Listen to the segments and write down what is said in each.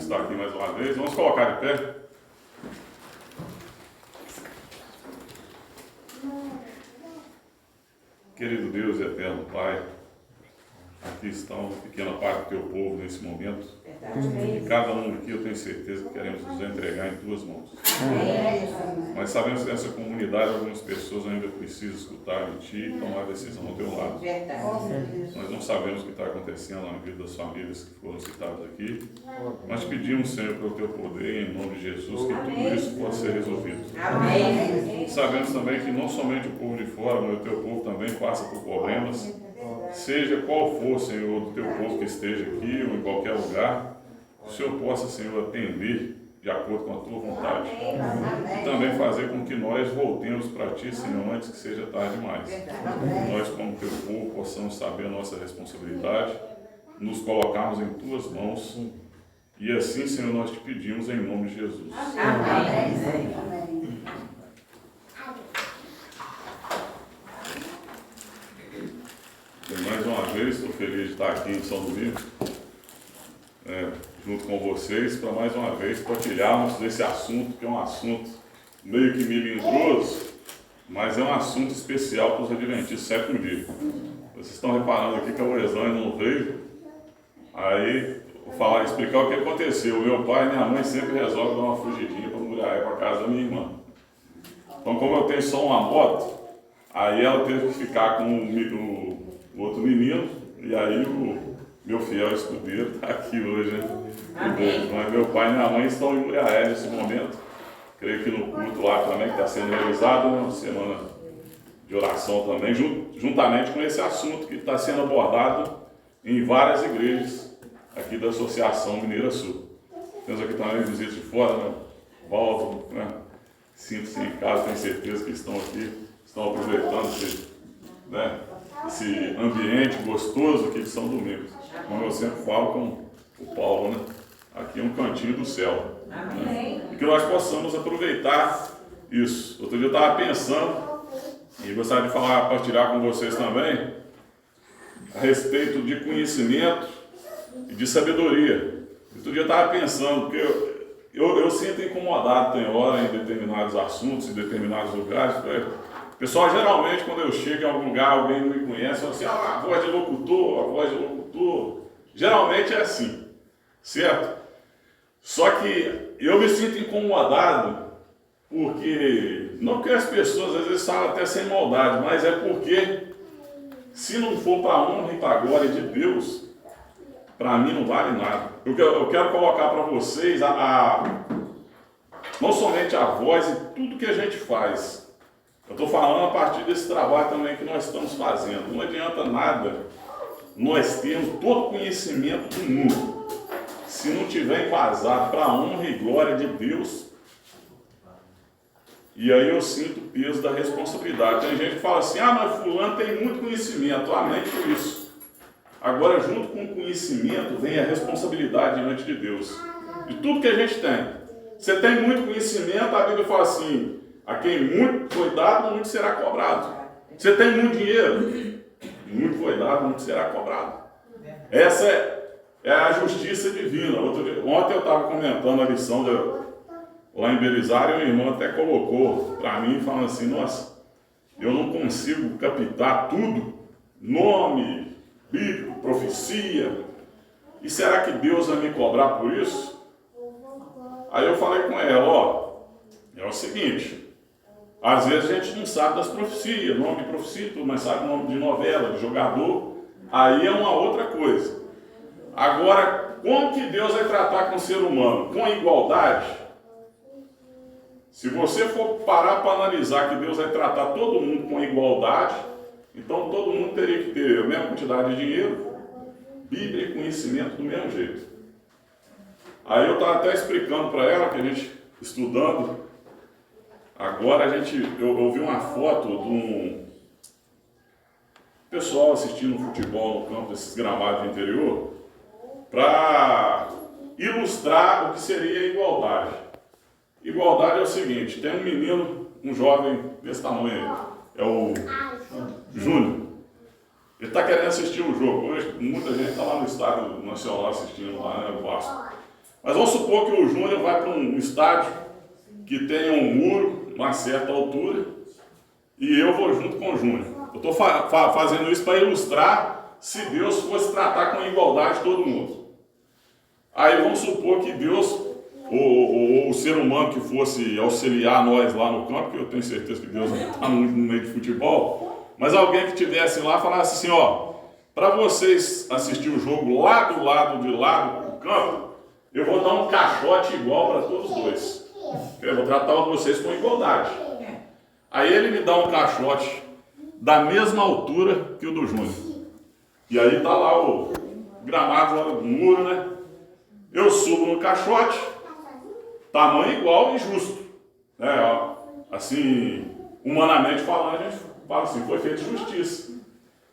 está aqui mais uma vez. Vamos colocar de pé. Querido Deus e eterno Pai, aqui estão pequena parte do teu povo nesse momento. E cada um aqui eu tenho certeza que queremos nos entregar em tuas mãos. Mas sabemos que nessa comunidade algumas pessoas ainda precisam escutar de ti e tomar a decisão ao teu lado. Nós não sabemos o que está acontecendo na vida das famílias que foram citadas aqui, mas pedimos, Senhor, pelo teu poder, em nome de Jesus, que tudo isso possa ser resolvido. Sabemos também que não somente o povo de fora, mas o teu povo também passa por problemas. Seja qual for, Senhor, do teu povo que esteja aqui ou em qualquer lugar, que o Senhor possa, Senhor, atender de acordo com a tua vontade. E também fazer com que nós voltemos para ti, Senhor, antes que seja tarde demais. Nós, como teu povo, possamos saber a nossa responsabilidade, nos colocarmos em tuas mãos. E assim, Senhor, nós te pedimos em nome de Jesus. Amém. Mais uma vez, estou feliz de estar aqui em São Domingos, junto com vocês, para mais uma vez partilharmos desse assunto, que é um assunto meio que melindroso, mas é um assunto especial para os adventistas sétimo dia. Vocês estão reparando aqui que a Oresânia não veio, aí vou explicar o que aconteceu. O meu pai e minha mãe sempre resolvem dar uma fugidinha para Muriaé, para casa da minha irmã. Então, como eu tenho só uma moto, aí ela teve que ficar com o outro menino, e aí o meu fiel escudeiro está aqui hoje, né? Mas meu pai e minha mãe estão em Muriaé nesse momento. Creio que no culto lá também, que está sendo realizado, né? Uma semana de oração também, juntamente com esse assunto que está sendo abordado em várias igrejas aqui da Associação Mineira Sul. Temos aqui também visitas de fora, né? Valdo, né? Sinto-se em casa, tenho certeza que estão aqui, estão aproveitando esse ambiente gostoso aqui de São Domingos. Como eu sempre falo com o Paulo, né? Aqui é um cantinho do céu. Né? E que nós possamos aproveitar isso. Outro dia eu estava pensando, e gostaria de partilhar com vocês também, a respeito de conhecimento e de sabedoria. Outro dia eu estava pensando, porque eu sinto incomodado, tem hora, em determinados assuntos, em determinados lugares. Pessoal, geralmente, quando eu chego em algum lugar, alguém não me conhece, fala assim, a voz de locutor. Geralmente é assim, certo? Só que eu me sinto incomodado, porque, não porque as pessoas às vezes falam até sem maldade, mas é porque, se não for para a honra e para a glória de Deus, para mim não vale nada. Eu quero colocar para vocês não somente a voz e tudo que a gente faz. Eu estou falando a partir desse trabalho também que nós estamos fazendo. Não adianta nada nós termos todo o conhecimento do mundo, se não tiver embasado para a honra e glória de Deus. E aí eu sinto o peso da responsabilidade. Tem gente que fala assim, mas fulano tem muito conhecimento, amém por isso. Agora, junto com o conhecimento, vem a responsabilidade diante de Deus. De tudo que a gente tem. Você tem muito conhecimento, a Bíblia fala assim, a quem muito foi dado, muito será cobrado. Você tem muito dinheiro, muito foi dado, muito será cobrado. Essa é a justiça divina. Ontem eu estava comentando a lição lá em Belisário, e o irmão até colocou para mim, falando assim, nossa, eu não consigo captar tudo, nome bíblico, profecia, e será que Deus vai me cobrar por isso? Aí eu falei com ela, é o seguinte, às vezes a gente não sabe das profecias, nome de profecia, mas sabe o nome de novela, de jogador, aí é uma outra coisa. Agora, como que Deus vai tratar com o ser humano? Com igualdade? Se você for parar para analisar que Deus vai tratar todo mundo com igualdade, então todo mundo teria que ter a mesma quantidade de dinheiro, Bíblia e conhecimento do mesmo jeito. Aí eu estava até explicando para ela que a gente, estudando, agora eu vi uma foto de um pessoal assistindo futebol no campo desses gramados do interior, para ilustrar o que seria a igualdade. Igualdade é o seguinte, tem um menino, um jovem desse tamanho aí, é o Júnior. Ele está querendo assistir o jogo. Hoje muita gente está lá no Estádio Nacional assistindo lá, né, o Vasco. Mas vamos supor que o Júnior vai para um estádio que tenha um muro, uma certa altura, e eu vou junto com o Júnior. Eu estou fazendo isso para ilustrar se Deus fosse tratar com igualdade todo mundo. Aí vamos supor que Deus, ou o ser humano que fosse auxiliar nós lá no campo, que eu tenho certeza que Deus não está no meio de futebol, mas alguém que estivesse lá falasse assim, ó, para vocês assistir o jogo lá do lado de lá do campo, eu vou dar um caixote igual para todos os dois. Eu vou tratar vocês com igualdade. Aí ele me dá um caixote da mesma altura que o do Júnior. E aí tá lá o gramado lá do muro, né? Eu subo no caixote, tamanho igual e justo. Ó, assim, humanamente falando, a gente fala assim, foi feita justiça.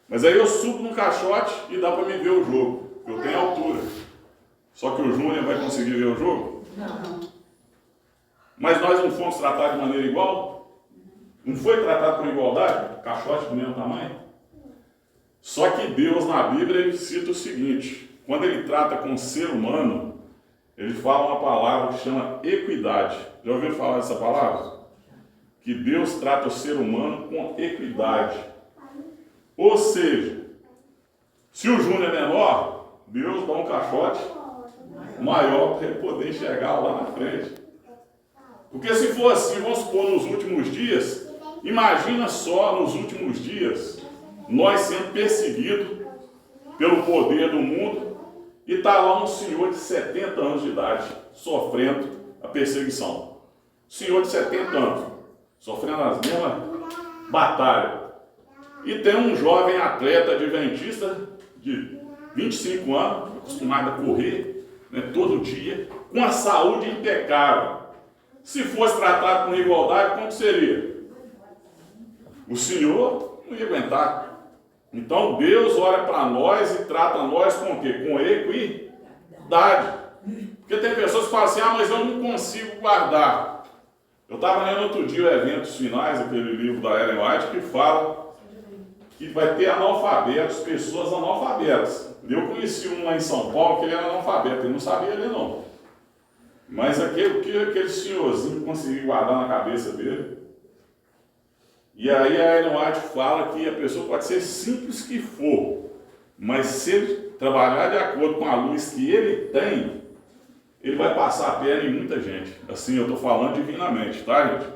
Mas aí eu subo no caixote e dá para me ver o jogo. Eu tenho altura. Só que o Júnior vai conseguir ver o jogo? Não. Mas nós não fomos tratados de maneira igual? Não foi tratado com igualdade? Caixote do mesmo tamanho? Só que Deus, na Bíblia, ele cita o seguinte, quando ele trata com o ser humano, ele fala uma palavra que chama equidade. Já ouviram falar dessa palavra? Que Deus trata o ser humano com equidade. Ou seja, se o Júnior é menor, Deus dá um caixote maior para ele poder enxergar lá na frente. Porque se for assim, vamos supor, nos últimos dias, imagina só nos últimos dias, nós sendo perseguidos pelo poder do mundo e está lá um senhor de 70 anos de idade sofrendo a perseguição. Senhor de 70 anos, sofrendo as mesmas batalhas. E tem um jovem atleta adventista de 25 anos, acostumado a correr, né, todo dia, com a saúde impecável. Se fosse tratado com igualdade, como seria? O senhor não ia aguentar. Então Deus olha para nós e trata nós com o quê? Com equidade. Porque tem pessoas que falam assim, mas eu não consigo guardar. Eu estava lendo outro dia o Eventos Finais, aquele livro da Ellen White, que fala que vai ter analfabetos, pessoas analfabetas. Eu conheci um lá em São Paulo que ele era analfabeto, ele não sabia ler não. Mas aquele senhorzinho conseguiu guardar na cabeça dele. E aí a Ellen White fala que a pessoa pode ser simples que for, mas se ele trabalhar de acordo com a luz que ele tem, ele vai passar a perna em muita gente. Assim, eu estou falando divinamente, tá, gente?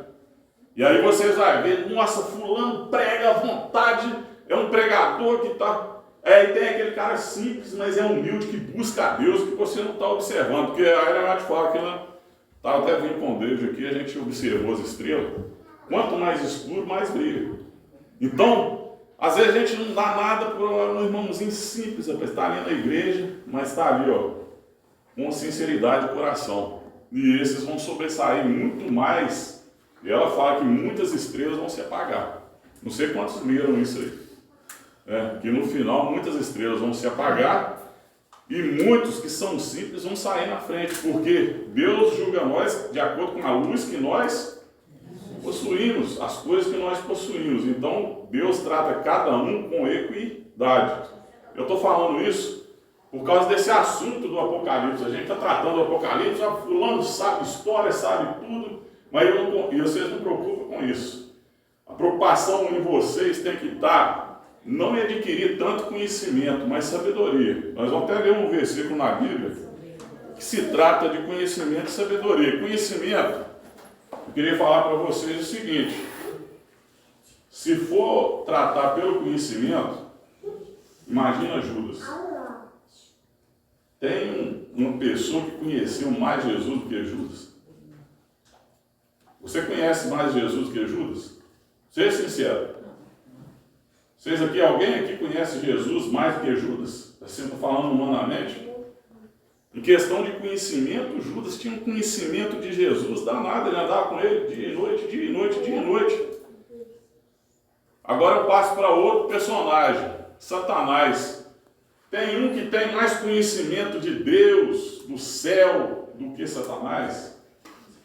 E aí vocês vão ver, nossa, fulano prega à vontade, é um pregador que está... E tem aquele cara simples, mas é humilde, que busca a Deus, que você não está observando. Porque a Ellen White fala que ela estava até vindo com Deus aqui, a gente observou as estrelas. Quanto mais escuro, mais brilha. Então, às vezes a gente não dá nada para um irmãozinho simples, está ali na igreja, mas está ali, ó, com sinceridade de coração. E esses vão sobressair muito mais. E ela fala que muitas estrelas vão se apagar. Não sei quantos leram isso aí. Que no final muitas estrelas vão se apagar e muitos que são simples vão sair na frente, porque Deus julga nós de acordo com a luz que nós possuímos, as coisas que nós possuímos. Então Deus trata cada um com equidade. Eu estou falando isso por causa desse assunto do Apocalipse. A gente está tratando do Apocalipse, fulano sabe história, sabe tudo, mas e vocês não preocupam com isso. A preocupação em vocês tem que estar não em adquirir tanto conhecimento, mas sabedoria. Nós vamos até ler um versículo na Bíblia que se trata de conhecimento e sabedoria. Conhecimento, eu queria falar para vocês o seguinte: se for tratar pelo conhecimento, imagina Judas. Tem uma pessoa que conheceu mais Jesus do que Judas? Você conhece mais Jesus do que Judas? Seja sincero. Vocês aqui, alguém aqui conhece Jesus mais do que Judas? Assim, estou falando humanamente. Em questão de conhecimento, Judas tinha um conhecimento de Jesus danado, ele andava com ele dia e noite, dia e noite, dia e noite. Agora eu passo para outro personagem, Satanás. Tem um que tem mais conhecimento de Deus, do céu, do que Satanás.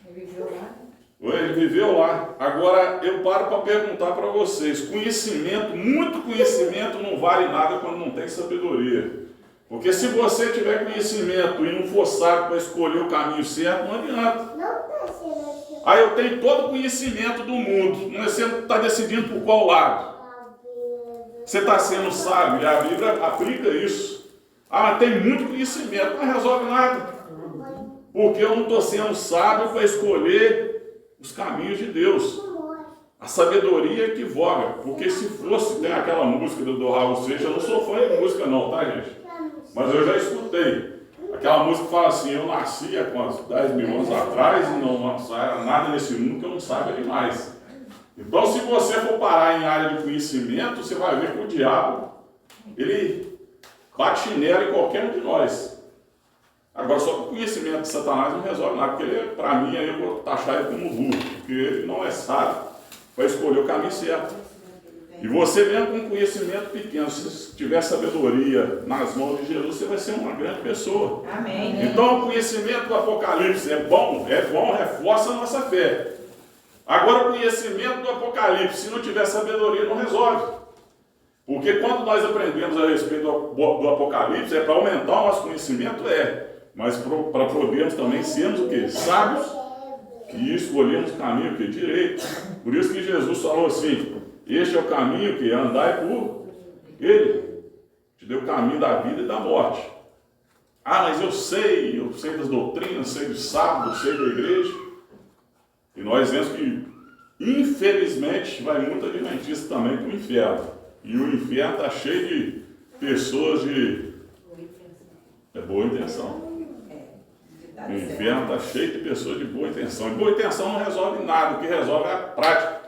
Ele viveu lá. Ele viveu lá. Agora eu paro para perguntar para vocês, conhecimento, muito conhecimento não vale nada quando não tem sabedoria. Porque se você tiver conhecimento e não for sábio para escolher o caminho certo, não adianta. Aí eu tenho todo o conhecimento do mundo, mas você não está decidindo por qual lado. Você está sendo sábio, e a Bíblia aplica isso. Ah, mas tem muito conhecimento, não resolve nada. Porque eu não estou sendo sábio para escolher os caminhos de Deus. A sabedoria equivoca. Porque se fosse, tem aquela música do Raul Seixas, eu não sou fã de música não, tá, gente? Mas eu já escutei. Aquela música que fala assim, eu nasci há quantos? 10 mil anos atrás e não era nada nesse mundo que eu não saiba demais. Então, se você for parar em área de conhecimento, você vai ver que o diabo, ele bate chinelo em qualquer um de nós. Agora, só que o conhecimento de Satanás não resolve nada, porque ele, para mim, aí eu vou taxar ele como burro, porque ele não é sábio para escolher o caminho certo. E você mesmo com conhecimento pequeno, se tiver sabedoria nas mãos de Jesus, você vai ser uma grande pessoa. Amém. Então o conhecimento do Apocalipse é bom, reforça a nossa fé. Agora o conhecimento do Apocalipse, se não tiver sabedoria, não resolve. Porque quando nós aprendemos a respeito do Apocalipse, é para aumentar o nosso conhecimento, mas para podermos também sermos o quê? Sábios e escolhermos o caminho que direito. Por isso que Jesus falou assim, este é o caminho que andai por ele. Te deu o caminho da vida e da morte. Ah, mas eu sei das doutrinas, sei do sábado, sei da igreja. E nós vemos que, infelizmente, vai muito adventista também para o inferno. E o inferno está cheio de pessoas de boa intenção. O inferno está cheio de pessoas de boa intenção. E boa intenção não resolve nada, o que resolve é a prática.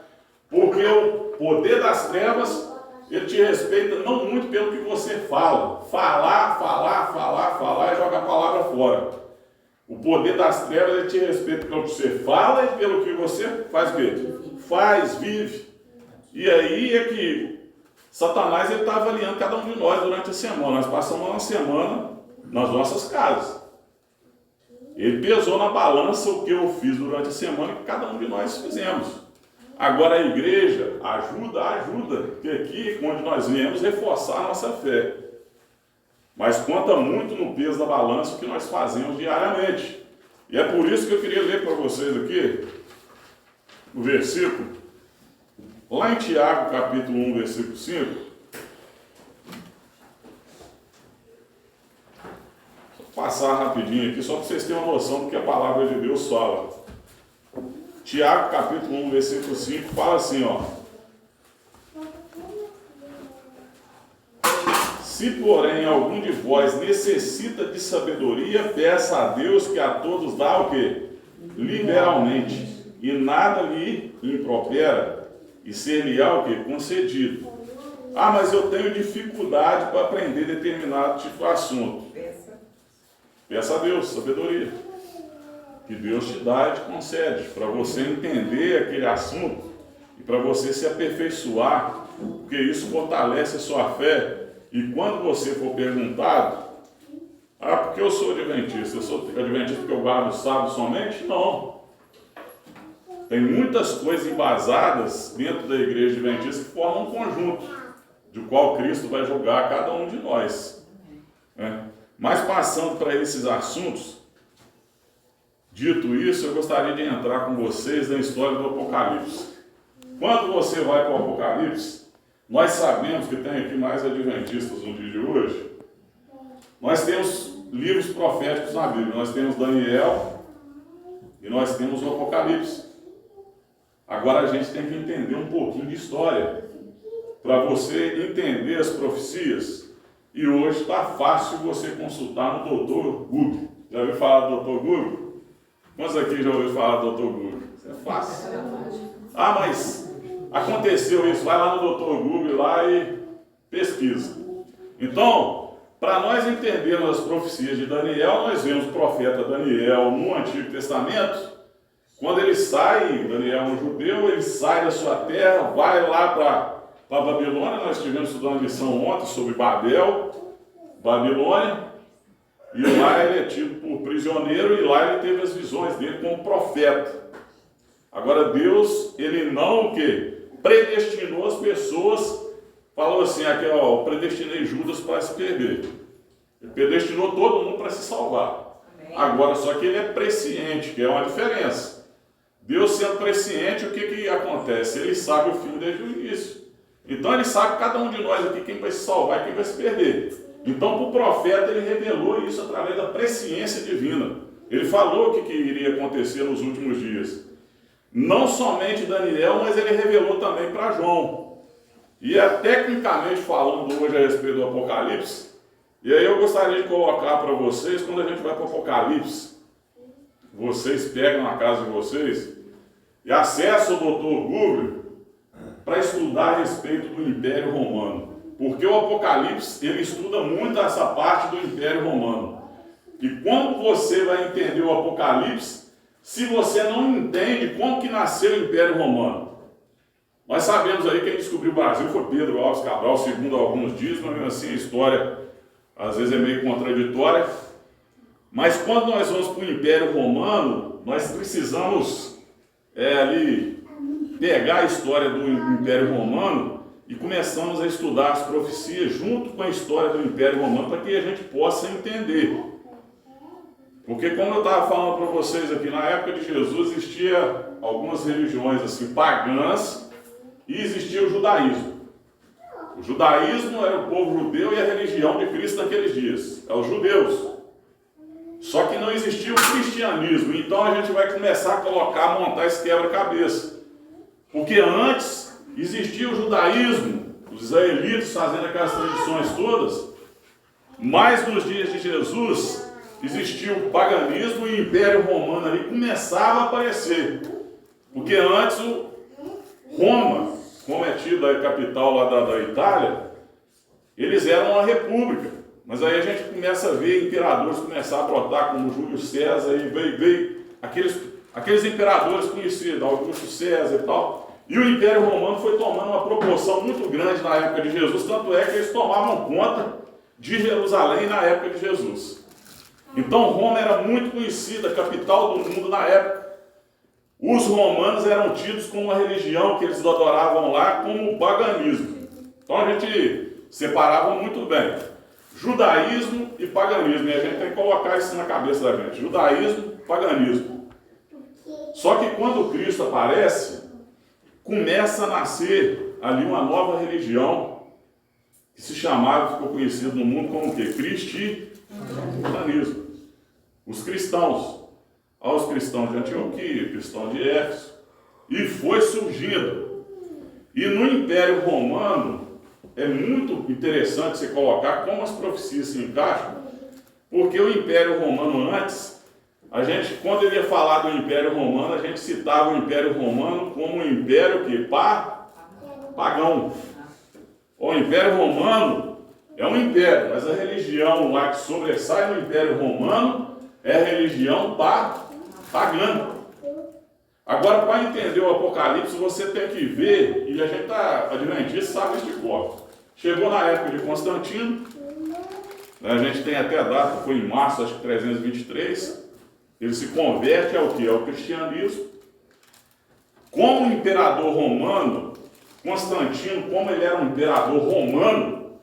Porque o poder das trevas, ele te respeita não muito pelo que você fala. Falar e joga a palavra fora. O poder das trevas, ele te respeita pelo que você fala e pelo que você faz mesmo. Faz, vive. E aí é que Satanás está avaliando cada um de nós durante a semana. Nós passamos uma semana nas nossas casas. Ele pesou na balança o que eu fiz durante a semana e que cada um de nós fizemos. Agora a igreja ajuda, porque aqui, onde nós viemos, reforçar a nossa fé. Mas conta muito no peso da balança o que nós fazemos diariamente. E é por isso que eu queria ler para vocês aqui o versículo, lá em Tiago, capítulo 1, versículo 5. Vou passar rapidinho aqui, só para vocês terem uma noção do que a palavra de Deus fala. Tiago, capítulo 1, versículo 5, fala assim, ó. Se, porém, algum de vós necessita de sabedoria, peça a Deus que a todos dá o quê? Liberalmente. E nada lhe impropera, e ser-lhe-á o quê? Concedido. Ah, mas eu tenho dificuldade para aprender determinado tipo de assunto. Peça a Deus sabedoria. Que Deus te dá e te concede, para você entender aquele assunto e para você se aperfeiçoar, porque isso fortalece a sua fé. E quando você for perguntado, porque eu sou adventista? Eu sou adventista porque eu guardo o sábado somente? Não. Tem muitas coisas embasadas dentro da igreja adventista que formam um conjunto, do qual Cristo vai julgar cada um de nós. Mas passando para esses assuntos, dito isso, eu gostaria de entrar com vocês na história do Apocalipse. Quando você vai para o Apocalipse, nós sabemos que tem aqui mais adventistas no dia de hoje. Nós temos livros proféticos na Bíblia. Nós temos Daniel e nós temos o Apocalipse. Agora a gente tem que entender um pouquinho de história para você entender as profecias. E hoje está fácil você consultar no Dr. Google. Já ouviu falar do Dr. Google? Quantos aqui já ouviu falar do Dr. Google? Isso é fácil. Mas aconteceu isso. Vai lá no Dr. Google lá e pesquisa. Então, para nós entendermos as profecias de Daniel, nós vemos o profeta Daniel no Antigo Testamento. Quando ele sai, Daniel é um judeu, ele sai da sua terra, vai lá para Babilônia. Nós estivemos estudando a lição ontem sobre Babilônia. E lá ele é tido por prisioneiro e lá ele teve as visões dele como profeta. Agora Deus, ele não o quê? Predestinou as pessoas, falou assim, aqui ó, predestinei Judas para se perder. Ele predestinou todo mundo para se salvar. Amém. Agora, só que ele é presciente, que é uma diferença. Deus sendo presciente, o que acontece? Ele sabe o fim desde o início. Então ele sabe cada um de nós aqui quem vai se salvar e quem vai se perder. Então para o profeta ele revelou isso através da presciência divina. Ele falou o que iria acontecer nos últimos dias. Não somente Daniel, mas ele revelou também para João. E tecnicamente falando hoje a respeito do Apocalipse, e aí eu gostaria de colocar para vocês, quando a gente vai para o Apocalipse, vocês pegam na casa de vocês e acessam o Dr. Google para estudar a respeito do Império Romano. Porque o Apocalipse, ele estuda muito essa parte do Império Romano. E quando você vai entender o Apocalipse, se você não entende como que nasceu o Império Romano? Nós sabemos aí que quem descobriu o Brasil foi Pedro Álvares Cabral, segundo alguns dizem, mas mesmo assim a história às vezes é meio contraditória. Mas quando nós vamos para o Império Romano, nós precisamos ali pegar a história do Império Romano e começamos a estudar as profecias junto com a história do Império Romano para que a gente possa entender. Porque como eu estava falando para vocês aqui, na época de Jesus existia algumas religiões assim pagãs e existia o judaísmo. O judaísmo era o povo judeu e a religião de Cristo naqueles dias, é os judeus. Só que não existia o cristianismo, então a gente vai começar a montar esse quebra-cabeça. Porque antes existia o judaísmo, os israelitas fazendo aquelas tradições todas, mas nos dias de Jesus existia o paganismo e o Império Romano ali começava a aparecer. Porque antes Roma, como é tido a capital lá da Itália, eles eram uma república. Mas aí a gente começa a ver imperadores começar a brotar, como Júlio César, e veio aqueles imperadores conhecidos, Augusto César e tal. E o Império Romano foi tomando uma proporção muito grande na época de Jesus, tanto é que eles tomavam conta de Jerusalém na época de Jesus. Então Roma era muito conhecida, a capital do mundo na época. Os romanos eram tidos como uma religião que eles adoravam lá como o paganismo. Então a gente separava muito bem judaísmo e paganismo, e a gente tem que colocar isso na cabeça da gente, judaísmo, paganismo. Só que quando Cristo aparece, começa a nascer ali uma nova religião, que se chamava, ficou conhecido no mundo como o quê? Cristianismo. Os cristãos, aos cristãos de Antioquia, cristãos de Éfeso, e foi surgindo. E no Império Romano, é muito interessante você colocar como as profecias se encaixam, porque o Império Romano antes, a gente, quando ele ia falar do Império Romano, a gente citava o Império Romano como um império que pagão. O Império Romano é um império, mas a religião lá que sobressai no Império Romano é a religião pagã. Agora, para entender o Apocalipse, você tem que ver, e a gente está adventista, sabe isso de cor. Chegou na época de Constantino, a gente tem até a data, foi em março, acho que 323, ele se converte ao que? Ao cristianismo. Como imperador romano, Constantino, como ele era um imperador romano,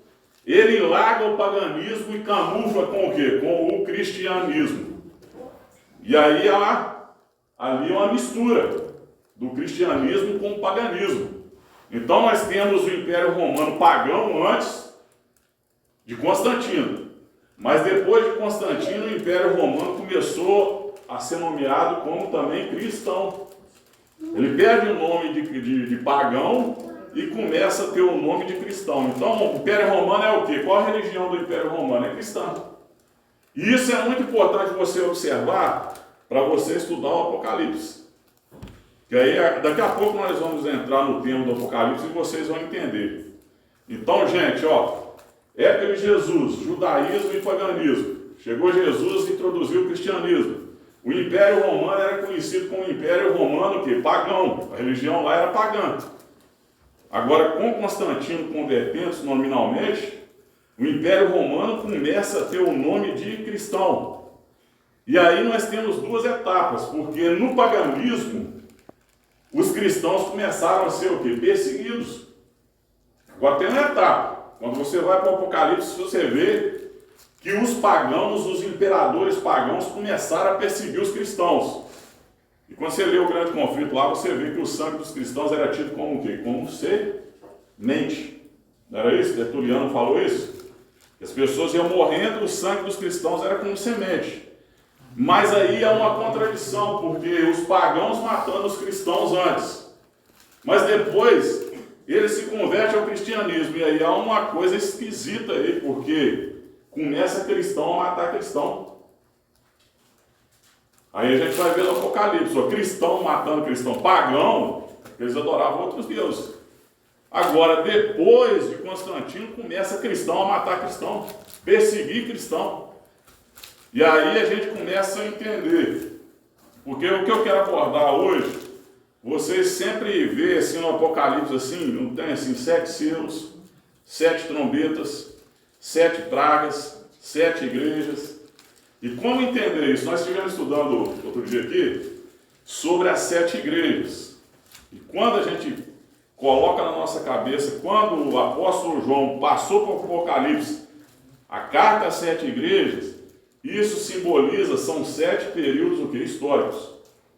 ele larga o paganismo e camufla com o quê? Com o cristianismo. E aí ali é uma mistura do cristianismo com o paganismo. Então nós temos o Império Romano pagão antes de Constantino. Mas depois de Constantino, o Império Romano começou a ser nomeado como também cristão. Ele perde o nome de pagão e começa a ter o nome de cristão. Então o Império Romano é o quê? Qual a religião do Império Romano? É cristã. E isso é muito importante você observar para você estudar o Apocalipse. Que aí, daqui a pouco nós vamos entrar no tema do Apocalipse e vocês vão entender. Então, gente, época de Jesus, judaísmo e paganismo. Chegou Jesus e introduziu o cristianismo. O Império Romano era conhecido como Império Romano que pagão. A religião lá era pagã. Agora, com Constantino convertendo-se nominalmente, o Império Romano começa a ter o nome de cristão. E aí nós temos duas etapas, porque no paganismo, os cristãos começaram a ser o quê? Perseguidos. Agora tem uma etapa. Quando você vai para o Apocalipse, você vê que os pagãos, os imperadores pagãos, começaram a perseguir os cristãos. E quando você lê o grande conflito lá, você vê que o sangue dos cristãos era tido como o quê? Como semente. Não era isso? Tertuliano falou isso? Que as pessoas iam morrendo, o sangue dos cristãos era como semente. Mas aí há uma contradição, porque os pagãos matando os cristãos antes. Mas depois, eles se convertem ao cristianismo. E aí há uma coisa esquisita aí, porque começa cristão a matar cristão. Aí a gente vai ver no Apocalipse, ó, cristão matando cristão. Pagão, eles adoravam outros deuses. Agora, depois de Constantino, começa cristão a matar cristão, perseguir cristão. E aí a gente começa a entender. Porque o que eu quero abordar hoje, vocês sempre vê assim no Apocalipse, assim, não tem assim, 7 selos, 7 trombetas, 7 pragas, 7 igrejas. E como entender isso? Nós estivemos estudando outro dia aqui sobre as 7 igrejas. E quando a gente coloca na nossa cabeça, quando o apóstolo João passou para o Apocalipse a carta às 7 igrejas, isso simboliza, são 7 períodos o quê? Históricos.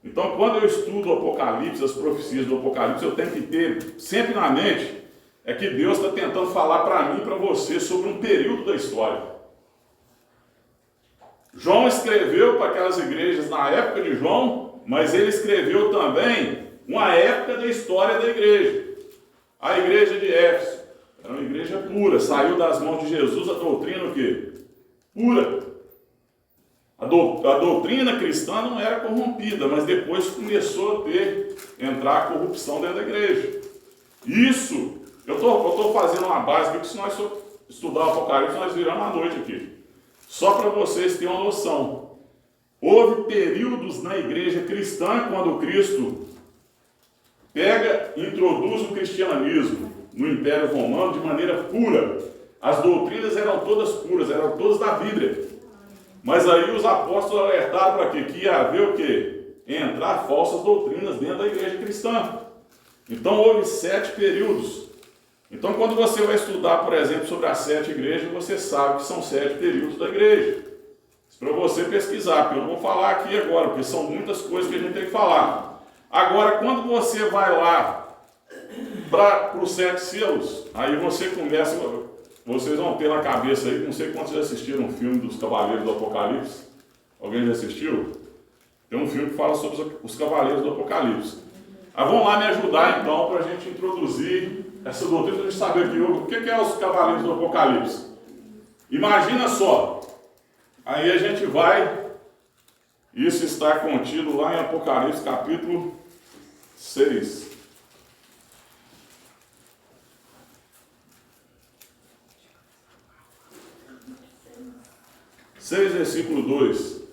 Então, quando eu estudo o Apocalipse, as profecias do Apocalipse, eu tenho que ter sempre na mente é que Deus está tentando falar para mim e para você sobre um período da história. João escreveu para aquelas igrejas na época de João, mas ele escreveu também uma época da história da igreja. A igreja de Éfeso era uma igreja pura, saiu das mãos de Jesus a doutrina o quê? Pura. A doutrina cristã não era corrompida, mas depois começou a entrar a corrupção dentro da igreja. Isso, eu estou fazendo uma base, porque se nós estudar o Apocalipse, nós viramos à noite aqui. Só para vocês terem uma noção. Houve períodos na igreja cristã, quando Cristo introduz o cristianismo no Império Romano de maneira pura. As doutrinas eram todas puras, eram todas da Bíblia. Mas aí os apóstolos alertaram para quê? Que ia haver o quê? Entrar falsas doutrinas dentro da igreja cristã. Então houve 7 períodos. Então quando você vai estudar, por exemplo, sobre as 7 igrejas, você sabe que são 7 períodos da igreja. Isso para você pesquisar, porque eu não vou falar aqui agora, porque são muitas coisas que a gente tem que falar. Agora, quando você vai lá para os 7 selos, aí você começa... Vocês vão ter na cabeça aí, não sei quantos já assistiram um filme dos Cavaleiros do Apocalipse. Alguém já assistiu? Tem um filme que fala sobre os Cavaleiros do Apocalipse. Vão lá me ajudar então para a gente introduzir essa doutrina, para a gente saber aqui o que é os Cavaleiros do Apocalipse. Imagina só, aí a gente vai, isso está contido lá em Apocalipse capítulo 6. 6, versículo 2.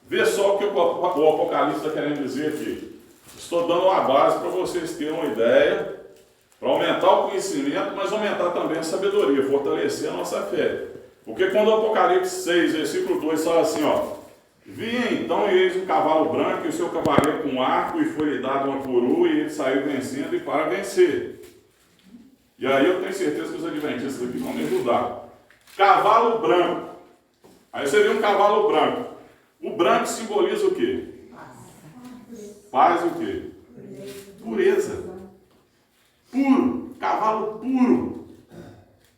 Vê só o que o Apocalipse está querendo dizer aqui. Estou dando uma base para vocês terem uma ideia, para aumentar o conhecimento, mas aumentar também a sabedoria, fortalecer a nossa fé. Porque quando o Apocalipse 6, versículo 2 fala assim, ó: vi então e eis um cavalo branco e o seu cavaleiro com um arco, e foi-lhe dado uma coroa, e ele saiu vencendo e para vencer. E aí eu tenho certeza que os adventistas aqui vão me ajudar. Cavalo branco. Aí seria um cavalo branco. O branco simboliza o quê? Paz e o quê? Pureza. Puro. Cavalo puro.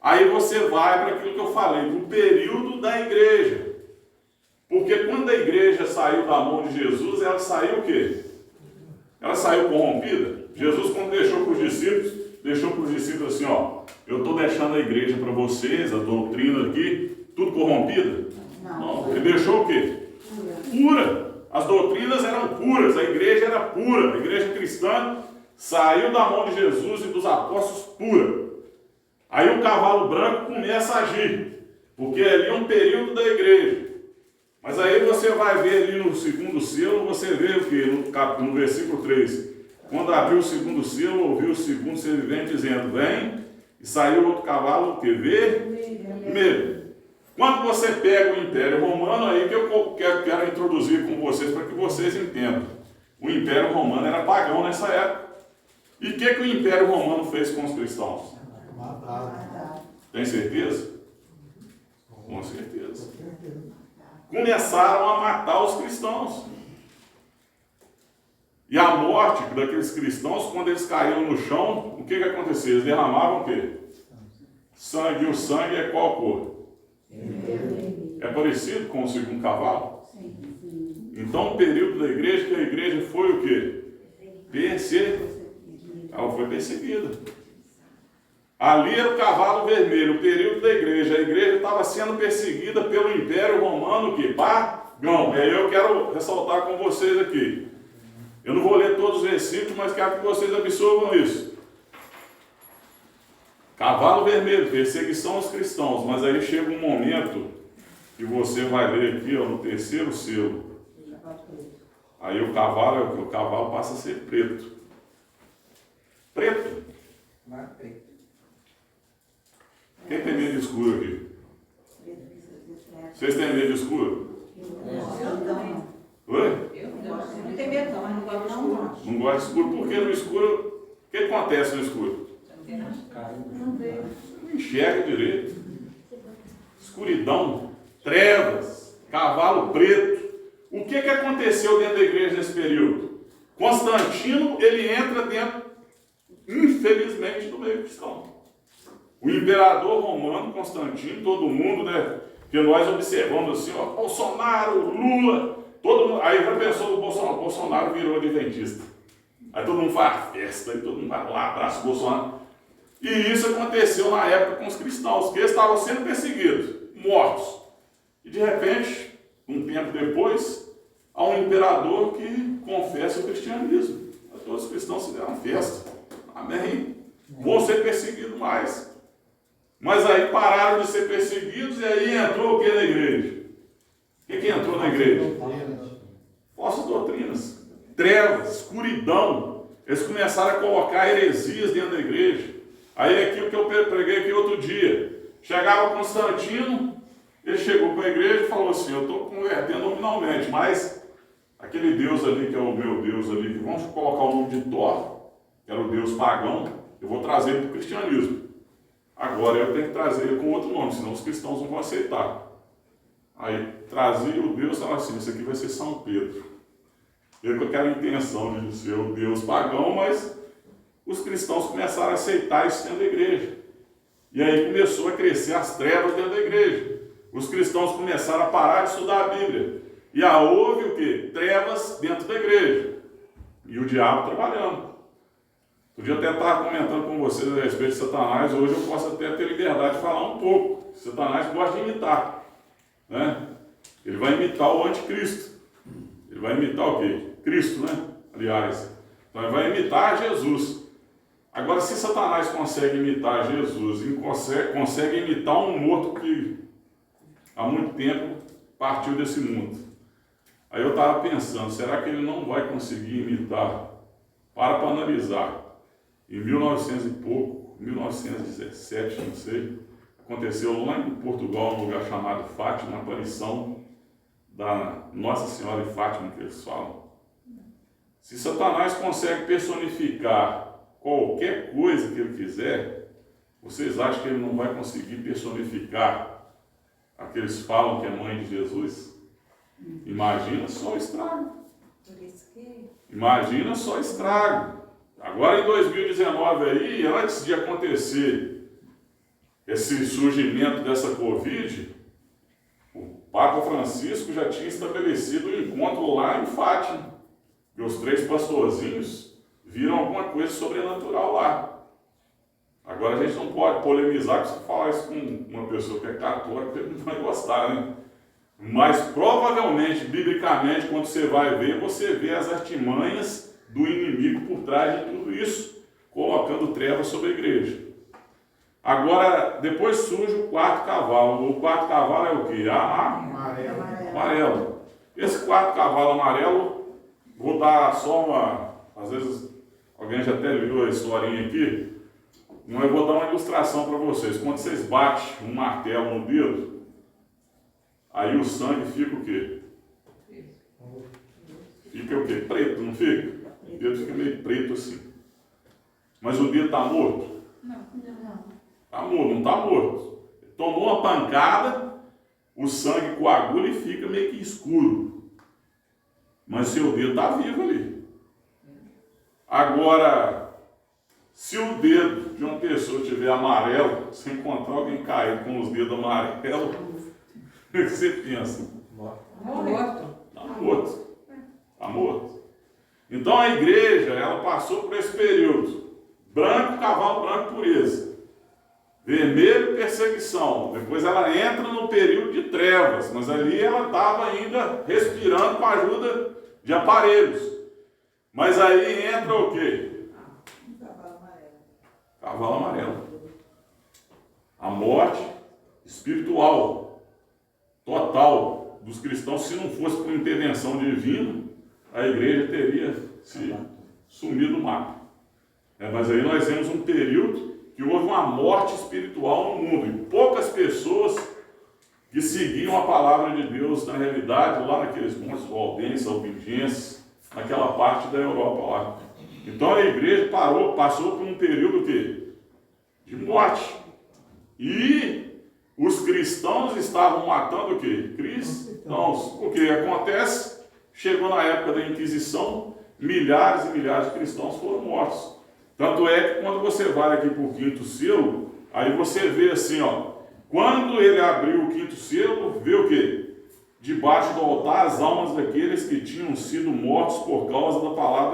Aí você vai para aquilo que eu falei, para o período da igreja. Porque quando a igreja saiu da mão de Jesus, ela saiu o quê? Ela saiu corrompida. Jesus, quando deixou para os discípulos assim, ó: eu estou deixando a igreja para vocês, a doutrina aqui, tudo corrompida? Não. Ele deixou o quê? Pura. As doutrinas eram puras, a igreja era pura, a igreja cristã saiu da mão de Jesus e dos apóstolos pura. Aí o cavalo branco começa a agir, porque ali é um período da igreja. Mas aí você vai ver ali no segundo selo, você vê o que? No versículo 3. Quando abriu o segundo selo, ouviu o segundo ser vivente dizendo: vem, e saiu outro cavalo, o que? Vermelho. Quando você pega o Império Romano, aí que eu quero introduzir com vocês para que vocês entendam. O Império Romano era pagão nessa época. E o que o Império Romano fez com os cristãos? Tem certeza? Com certeza. Começaram a matar os cristãos. E a morte daqueles cristãos, quando eles caíam no chão, o que acontecia? Eles derramavam o quê? Sangue. E o sangue é qual cor? É parecido com o sangue de um cavalo? Então, o período da igreja, que a igreja foi o quê? Ela foi perseguida. Ali era o cavalo vermelho, o período da igreja. A igreja estava sendo perseguida pelo Império Romano, que pagão. E aí eu quero ressaltar com vocês aqui. Eu não vou ler todos os versículos, mas quero que vocês absorvam isso. Cavalo vermelho, perseguição aos cristãos. Mas aí chega um momento que você vai ler aqui, ó, no terceiro selo. Aí o cavalo passa a ser preto. Preto. Quem tem medo de escuro aqui? Vocês têm medo de escuro? Oi? Eu não tenho medo não, mas não gosto de escuro. Não gosta de escuro porque no escuro, o que acontece no escuro? Não enxerga direito. Escuridão, trevas, cavalo preto. O que aconteceu dentro da igreja nesse período? Constantino, ele entra dentro, infelizmente, do meio cristão. O imperador romano, Constantino, todo mundo, né? Que nós observamos assim, ó, Bolsonaro, Lula, todo mundo. Aí já pensou no Bolsonaro, Bolsonaro virou adventista. Aí todo mundo faz festa, aí todo mundo vai lá, abraça o Bolsonaro. E isso aconteceu na época com os cristãos, que eles estavam sendo perseguidos, mortos. E de repente, um tempo depois, há um imperador que confessa o cristianismo. Todos os cristãos se deram festa. Amém? Vão ser perseguidos mais. Mas aí pararam de ser perseguidos e aí entrou o que na igreja? O que entrou na igreja? Falsas doutrinas, trevas, escuridão. Eles começaram a colocar heresias dentro da igreja. Aí aquilo que eu preguei aqui outro dia. Chegava Constantino, ele chegou para a igreja e falou assim, eu estou convertendo nominalmente, mas aquele Deus ali, que é o meu Deus ali, que vamos colocar o nome de Thor, que era o Deus pagão, eu vou trazer ele para o cristianismo. Agora eu tenho que trazer ele com outro nome, senão os cristãos não vão aceitar. Aí trazia o Deus e falava assim, isso aqui vai ser São Pedro. Ele com aquela intenção de ser o Deus pagão, mas os cristãos começaram a aceitar isso dentro da igreja. E aí começou a crescer as trevas dentro da igreja. Os cristãos começaram a parar de estudar a Bíblia. E aí houve o quê? Trevas dentro da igreja. E o diabo trabalhando. Outro dia eu até estava comentando com vocês a respeito de Satanás. Hoje eu posso até ter liberdade de falar um pouco. Satanás gosta de imitar. Né? Ele vai imitar o anticristo. Ele vai imitar o quê? Cristo, né? Aliás. Então ele vai imitar Jesus. Agora, se Satanás consegue imitar Jesus e consegue imitar um morto que há muito tempo partiu desse mundo. Aí eu estava pensando, será que ele não vai conseguir imitar? Para analisar. Em 1900 e pouco, 1917, não sei, aconteceu lá em Portugal, num lugar chamado Fátima, uma aparição da Nossa Senhora de Fátima, que eles falam. Se Satanás consegue personificar qualquer coisa que ele quiser, vocês acham que ele não vai conseguir personificar a que eles falam que é mãe de Jesus? Imagina só o estrago. Imagina só o estrago. Agora em 2019 aí, antes de acontecer esse surgimento dessa Covid, o Papa Francisco já tinha estabelecido um encontro lá em Fátima. E os 3 pastorzinhos viram alguma coisa sobrenatural lá. Agora a gente não pode polemizar, porque se falar isso com uma pessoa que é católica, ele não vai gostar, né? Mas provavelmente, biblicamente, quando você vai ver, você vê as artimanhas do inimigo por trás de tudo isso, colocando trevas sobre a igreja. Agora, depois surge o 4º cavalo. O 4º cavalo é o quê? Amarelo. Esse 4º cavalo amarelo, vou dar só uma... Às vezes, alguém já até leu a historinha aqui, mas eu vou dar uma ilustração para vocês. Quando vocês batem um martelo no dedo, aí o sangue fica o quê? Fica o quê? Preto, não fica? O dedo fica meio preto assim. Mas o dedo está morto? Não. Está morto, não está morto. Tomou uma pancada o sangue coagula e fica meio que escuro. Mas seu dedo está vivo ali. Agora, se o dedo de uma pessoa estiver amarelo, se encontrar alguém caído com os dedos amarelos, o que você pensa? Morto. Está morto. Está morto. Então a igreja, ela passou por esse período. Branco, cavalo branco, pureza. Vermelho, perseguição. Depois ela entra no período de trevas, mas ali ela estava ainda respirando com a ajuda de aparelhos. Mas aí entra o quê? Cavalo amarelo. Cavalo amarelo. A morte espiritual, total, dos cristãos. Se não fosse por intervenção divina, a igreja teria se sumido do mapa. Mas aí nós temos um período que houve uma morte espiritual no mundo. E poucas pessoas que seguiam a palavra de Deus, na realidade, lá naqueles montes valdenses, albigenses, naquela parte da Europa lá. Então a igreja passou por um período de morte. E os cristãos estavam matando o quê? Cristãos. Porque acontece, chegou na época da Inquisição, milhares e milhares de cristãos foram mortos. Tanto é que quando você vai aqui para o quinto selo, aí você vê assim, ó, quando ele abriu o quinto selo, vê o quê? Debaixo do altar as almas daqueles que tinham sido mortos por causa da palavra